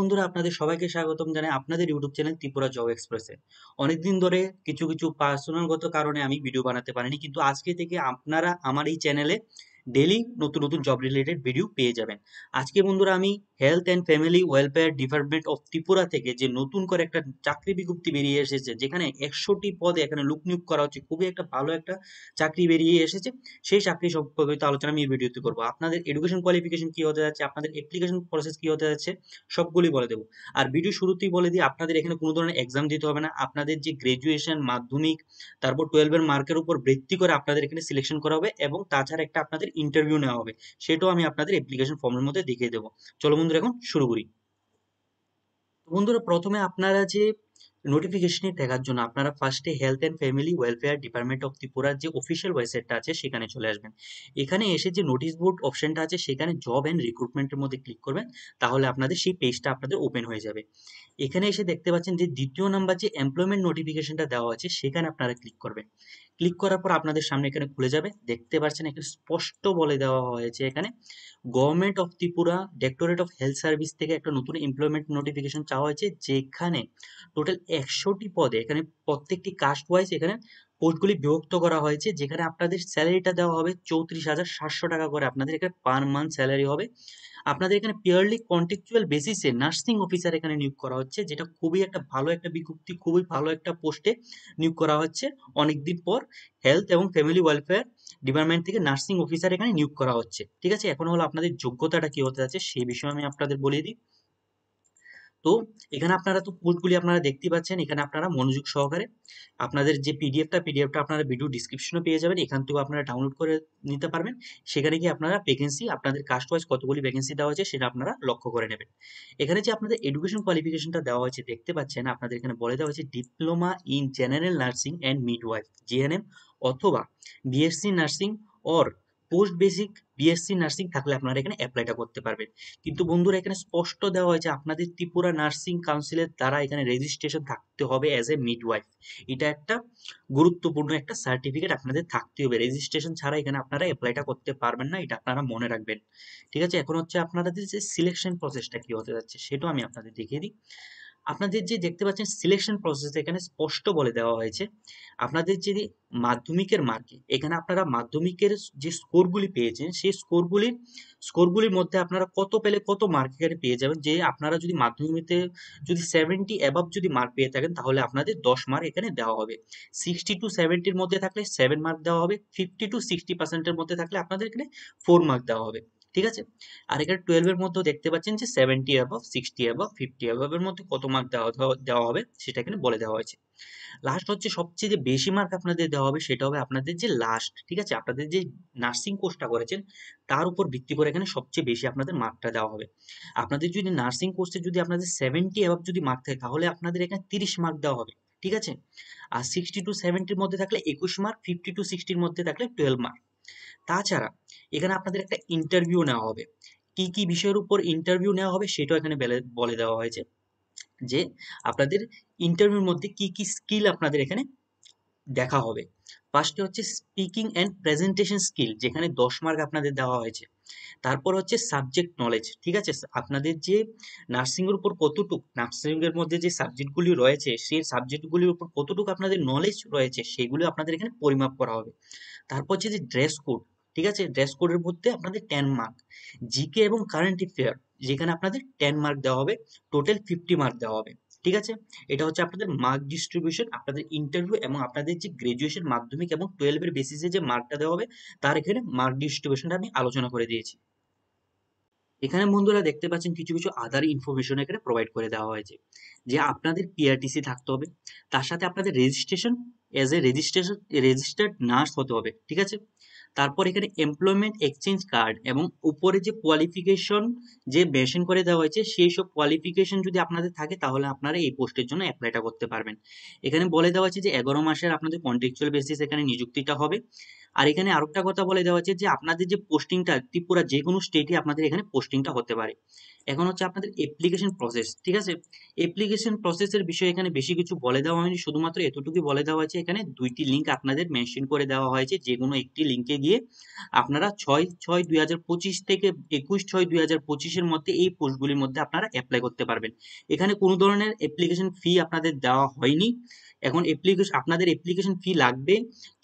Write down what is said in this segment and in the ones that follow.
বন্ধুরা আপনাদের সবাইকে স্বাগতম জানাই আপনাদের ইউটিউব চ্যানেল ত্রিপুরা জব এক্সপ্রেসে। অনেকদিন ধরে কিছু পার্সোনালগত কারণে আমি ভিডিও বানাতে পারিনি, কিন্তু আজকে থেকে আপনারা আমার এই চ্যানেলে ডেইলি নতুন নতুন জব রিলেটেড ভিডিও পেয়ে যাবেন। আজকে বন্ধুরা আমি health and family welfare department of Tripura থেকে যে নতুন করে একটা চাকরি বিজ্ঞপ্তি বেরিয়ে এসেছে, যেখানে 100টি পদে এখানে লোক নিয়োগ করা হচ্ছে। খুবই একটা ভালো একটা চাকরি বেরিয়ে এসেছে। সেই চাকরি সম্পর্কিত আলোচনা আমি এই ভিডিওতে করবো। আপনাদের এডুকেশন কোয়ালিফিকেশন কি হতে যাচ্ছে, আপনাদের অ্যাপ্লিকেশন প্রসেস কি হতে যাচ্ছে, সবগুলি বলে দেবো। আর ভিডিও শুরুতেই বলে দিই, আপনাদের এখানে কোনো ধরনের এক্সাম দিতে হবে না। আপনাদের যে গ্রাজুয়েশন, মাধ্যমিক, তারপর 12 এর মার্কের উপর ভিত্তি করে আপনাদের এখানে সিলেকশন করা হবে, এবং তাছাড়া একটা আপনাদের ইন্টারভিউ নেওয়া হবে। সেটাও আমি আপনাদের অ্যাপ্লিকেশন ফর্মের মধ্যে দেখিয়ে দেবো। চলো বন্ধুরা এখন শুরু করি। বন্ধুরা প্রথমে আপনারা যে নোটিফিকেশনে দেখার জন্য আপনারা ফার্স্টে health and family welfare department of ত্রিপুরার যে অফিসিয়াল ওয়েবসাইটটা আছে সেখানে চলে আসবেন। এখানে এসে যে নোটিশ বোর্ড অপশনটা আছে সেখানে জব অ্যান্ড রিক্রুটমেন্টের মধ্যে ক্লিক করবেন। তাহলে আপনাদের সেই পেজটা আপনাদের ওপেন হয়ে যাবে। এখানে এসে দেখতে পাচ্ছেন যে দ্বিতীয় নাম্বার যে এমপ্লয়মেন্ট নোটিফিকেশনটা দেওয়া আছে সেখানে আপনারা ক্লিক করবেন। ক্লিক করার পর আপনাদের সামনে এখানে খুলে যাবে। দেখতে পাচ্ছেন এখানে স্পষ্ট বলে দেওয়া হয়েছে, এখানে government of Tripura directorate of health service থেকে একটা নতুন এমপ্লয়মেন্ট নোটিফিকেশন চাওয়া হয়েছে, যেখানে টোটাল 100টি পদে এখানে প্রত্যেকটি কাস্ট ওয়াইজ এখানে পোস্টগুলি বিভক্ত করা হয়েছে। যেখানে আপনাদের স্যালারিটা দেওয়া হবে 34,700 টাকা করে, আপনাদের এখানে পার মান্থ স্যালারি হবে। আপনাদের এখানে পিওরলি কন্ট্রাকচুয়াল বেসিসে নার্সিং অফিসার এখানে নিয়োগ করা হচ্ছে, যেটা খুবই একটা ভালো একটা বিজ্ঞপ্তি, খুবই ভালো একটা পোস্টে নিয়োগ করা হচ্ছে অনেকদিন পর। হেলথ এবং ফ্যামিলি ওয়েলফেয়ার ডিপার্টমেন্ট থেকে নার্সিং অফিসার এখানে নিয়োগ করা হচ্ছে। ঠিক আছে, এখন হলো আপনাদের যোগ্যতাটা কি হতে যাচ্ছে সেই বিষয়ে আমি আপনাদের বলে দিই। তো এখানে আপনারা তো পোস্টগুলি আপনারা দেখতেই পাচ্ছেন, এখানে আপনারা মনোযোগ সহকারে আপনাদের যে পিডিএফটা আপনারা ভিডিও ডিসক্রিপশনে পেয়ে যাবেন, এখান থেকেও আপনারা ডাউনলোড করে নিতে পারবেন। সেখানে গিয়ে আপনারা ভ্যাকেন্সি, আপনাদের কাস্ট ওয়াইজ কতগুলি ভ্যাকেন্সি দেওয়া হয়েছে সেটা আপনারা লক্ষ্য করে নেবেন। এখানে যে আপনাদের এডুকেশন কোয়ালিফিকেশনটা দেওয়া হয়েছে দেখতে পাচ্ছেন, আপনাদের এখানে বলে দেওয়া হয়েছে diploma in general nursing and midwife GNM, অথবা BSc nursing or post basic BSc nursing থাকলে আপনারা এখানে অ্যাপ্লাইটা করতে পারবেন। কিন্তু বন্ধুরা এখানে স্পষ্ট দেওয়া হয়েছে আপনাদের ত্রিপুরা নার্সিং কাউন্সিলের দ্বারা এখানে রেজিস্ট্রেশন থাকতে হবে অ্যাজ এ মিডওয়াইফ। এটা একটা গুরুত্বপূর্ণ একটা সার্টিফিকেট আপনাদের থাকতে হবে। রেজিস্ট্রেশন ছাড়া এখানে আপনারা অ্যাপ্লাইটা করতে পারবেন না, এটা আপনারা মনে রাখবেন। ঠিক আছে, এখন হচ্ছে আপনাদের যে সিলেকশন প্রসেসটা কি হতে যাচ্ছে সেটাও আমি আপনাদের দেখিয়ে দিই। আপনাদের যে দেখতে পাচ্ছেন সিলেকশন প্রসেস এখানে স্পষ্ট বলে দেওয়া হয়েছে, আপনাদের যে মাধ্যমিকের মার্কে এখানে আপনারা মাধ্যমিকের যে স্কোরগুলি পেয়েছেন সেই স্কোরগুলির মধ্যে আপনারা কত পেলে কত মার্ক এখানে পেয়ে যাবেন। যে আপনারা যদি মাধ্যমিকে যদি 70 অ্যাবাভ যদি মার্ক পেয়ে থাকেন তাহলে আপনাদের 10 মার্ক এখানে দেওয়া হবে। 60 টু 70-র মধ্যে থাকলে 7 মার্ক দেওয়া হবে। 50 টু 60%-এর মধ্যে থাকলে আপনাদের এখানে 4 মার্ক দেওয়া হবে। ঠিক আছে, আর এখানে 12 এর মধ্যেও দেখতে পাচ্ছেন যে 70 অ্যাবাভ, 60 অ্যাবাভ, 50 অ্যাবাভ এর মধ্যে কত মার্ক দেওয়া হবে সেটা এখানে বলে দেওয়া হয়েছে। লাস্ট হচ্ছে সবচেয়ে যে বেশি মার্ক আপনাদের দেওয়া হবে সেটা হবে আপনাদের যে লাস্ট, ঠিক আছে, আপনাদের যে নার্সিং কোর্সটা করেছেন তার উপর ভিত্তি করে এখানে সবচেয়ে বেশি আপনাদের মার্কটা দেওয়া হবে। আপনাদের যদি নার্সিং কোর্সে যদি আপনাদের 70 অ্যাবাভ যদি মার্ক থাকে তাহলে আপনাদের এখানে 30 মার্ক দেওয়া হবে। ঠিক আছে, আর 60 টু 70-র মধ্যে থাকলে 21 মার্ক, 50 টু 60-র মধ্যে থাকলে 12 মার্ক। তাছাড়া এখানে আপনাদের একটা ইন্টারভিউ নেওয়া হবে। কি কি বিষয়ের উপর ইন্টারভিউ নেওয়া হবে সেটাও এখানে বলে দেওয়া হয়েছে, যে আপনাদের ইন্টারভিউর মধ্যে কি কি স্কিল আপনাদের এখানে দেখা হবে। ফার্স্টে হচ্ছে স্পিকিং অ্যান্ড প্রেজেন্টেশন স্কিল, যেখানে 10 মার্ক আপনাদের দেওয়া হয়েছে। তারপর হচ্ছে সাবজেক্ট নলেজ। ঠিক আছে, আপনাদের যে নার্সিং এর উপর কতটুক, নার্সিং এর মধ্যে যে সাবজেক্টগুলি রয়েছে সেই সাবজেক্টগুলির উপর কতটুকু আপনাদের নলেজ রয়েছে সেগুলো আপনাদের এখানে পরিমাপ করা হবে। তারপর হচ্ছে যে ড্রেস কোড। ঠিক আছে, ড্রেস কোডের মধ্যে আপনাদের 10 মার্ক। জিকে এবং কারেন্ট অ্যাফেয়ার, যেখানে আপনাদের 10 মার্ক দেওয়া হবে, টোটাল 50 মার্ক দেওয়া হবে। ঠিক আছে, এটা হচ্ছে আপনাদের মার্ক ডিস্ট্রিবিউশন, আপনাদের ইন্টারভিউ এবং আপনাদের যে গ্রাজুয়েশন, মাধ্যমিক এবং 12 এর বেসিসে যে মার্কটা দেওয়া হবে তার এখানে মার্ক ডিস্ট্রিবিউশনটা আমি আলোচনা করে দিয়েছি। এখানে বন্ধুরা দেখতে পাচ্ছেন কিছু কিছু আদার ইনফরমেশন এখানে প্রোভাইড করে দেওয়া হয়েছে, যে আপনাদের পিআরটিসি থাকতে হবে, তার সাথে আপনাদের registration as a registered nurse হতে হবে। ঠিক আছে, তারপর এখানে এমপ্লয়মেন্ট এক্সচেঞ্জ কার্ড এবং উপরে যে কোয়ালিফিকেশন যে মেনশন করে দেওয়া হয়েছে সেই সব কোয়ালিফিকেশন যদি আপনাদের থাকে তাহলে আপনারা এই পোস্টের জন্য অ্যাপ্লাইটা করতে পারবেন। এখানে বলে দেওয়া আছে যে 11 মাসের আপনাদের কন্ট্রাকচুয়াল বেসিস এখানে নিযুক্তিটা হবে। আর এখানে আরেকটা কথা বলে দেওয়া আছে যে আপনাদের যে পোস্টিংটা ত্রিপুরা যে কোনো স্টেটে আপনাদের এখানে পোস্টিংটা হতে পারে। এখন হচ্ছে আপনাদের অ্যাপ্লিকেশন প্রসেস, ঠিক আছে? অ্যাপ্লিকেশন প্রসেসের বিষয়ে এখানে বেশি কিছু বলে দেওয়া হয়নি, শুধুমাত্র এতটুকুই বলে দেওয়া হয়েছে এখানে ২টি লিঙ্ক আপনাদের মেনশন করে দেওয়া হয়েছে। যেকোনো একটি লিঙ্কে গিয়ে আপনারা ৬/৬/২০২৫ থেকে ২১/৬/২০২৫ এর মধ্যে এই পোস্টগুলির মধ্যে আপনারা এপ্লাই করতে পারবেন। এখানে কোনো ধরনের অ্যাপ্লিকেশন ফি আপনাদের দেওয়া হয়নি। এখন আপনাদের অ্যাপ্লিকেশন ফি লাগবে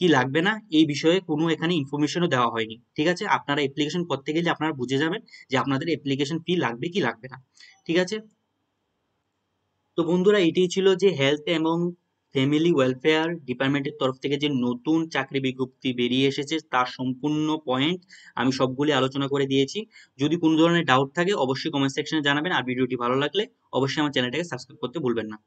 কি লাগবে না এই বিষয়ে কোনো এখানে ইনফরমেশনও দেওয়া হয়নি, ঠিক আছে? আপনারা অ্যাপ্লিকেশন করতে গেলে আপনারা বুঝে যাবেন যে আপনাদের অ্যাপ্লিকেশন ফি লাগবে কি লাগবে না, ঠিক আছে? তো বন্ধুরা, এটাই ছিল যে হেলথ এবং ফ্যামিলি ওয়েলফেয়ার ডিপার্টমেন্টের তরফ থেকে যে নতুন চাকরি বিজ্ঞপ্তি বেরিয়ে এসেছে তার সম্পূর্ণ পয়েন্ট আমি সবগুলি আলোচনা করে দিয়েছি। যদি কোনো ধরনের ডাউট থাকে অবশ্যই কমেন্ট সেকশনে জানাবেন, আর ভিডিওটি ভালো লাগলে অবশ্যই আমার চ্যানেলটাকে সাবস্ক্রাইব করতে ভুলবেন না।